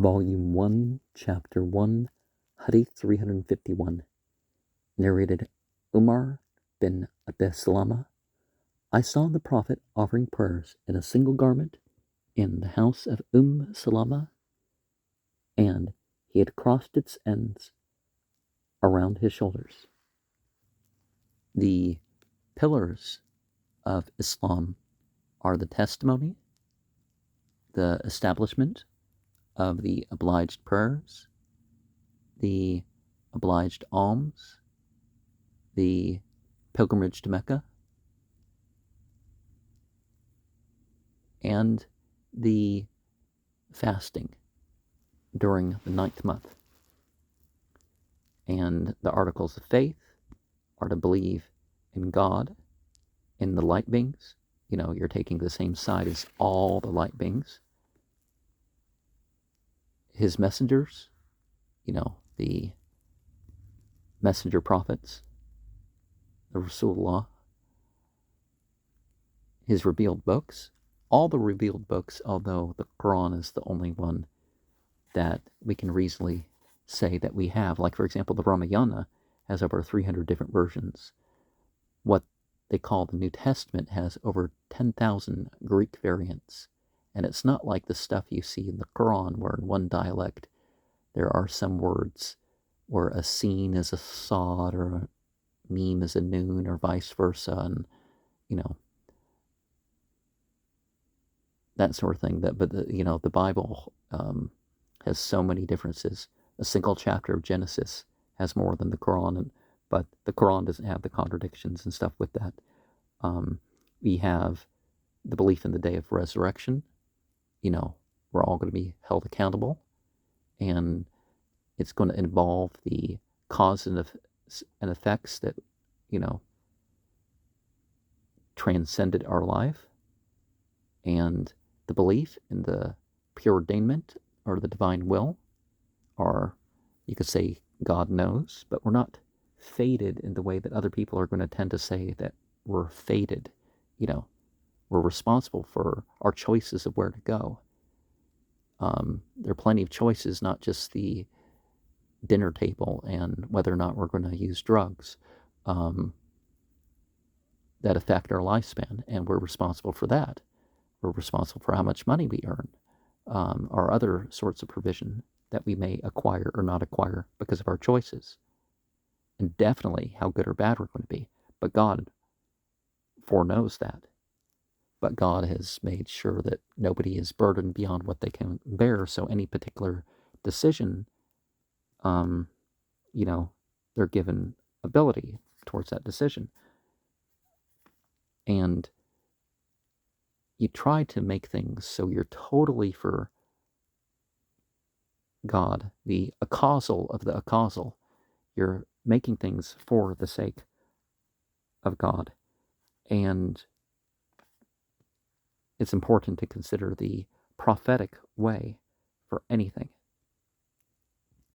Volume 1, Chapter 1, Hadith 351. Narrated Umar bin Abi Salama. I saw the Prophet offering prayers in a single garment in the house of Salama, and he had crossed its ends around his shoulders. The pillars of Islam are the testimony, the establishment of the obliged prayers, the obliged alms, the pilgrimage to Mecca, and the fasting during the 9th month. And the articles of faith are to believe in God, in the light beings. You know, you're taking the same side as all the light beings. His messengers, you know, the messenger prophets, the Rasulullah, his revealed books, all the revealed books, although the Quran is the only one that we can reasonably say that we have. Like, for example, the Ramayana has over 300 different versions. What they call the New Testament has over 10,000 Greek variants. And it's not like the stuff you see in the Quran, where in one dialect there are some words where a sin is a sod or a meme is a noon or vice versa, and, you know, that sort of thing. But the Bible has so many differences. A single chapter of Genesis has more than the Quran, but the Quran doesn't have the contradictions and stuff with that. We have the belief in the day of resurrection. You know, we're all going to be held accountable, and it's going to involve the cause and effects that, you know, transcended our life, and the belief in the preordainment or the divine will, or you could say God knows, but we're not fated in the way that other people are going to tend to say that we're fated. You know, we're responsible for our choices of where to go. There are plenty of choices, not just the dinner table and whether or not we're going to use drugs, that affect our lifespan, and we're responsible for that. We're responsible for how much money we earn, or other sorts of provision that we may acquire or not acquire because of our choices, and definitely how good or bad we're going to be. But God foreknows that. But God has made sure that nobody is burdened beyond what they can bear. So any particular decision, you know, they're given ability towards that decision. And you try to make things so you're totally for God, the acausal of the acausal. You're making things for the sake of God. And it's important to consider the prophetic way for anything.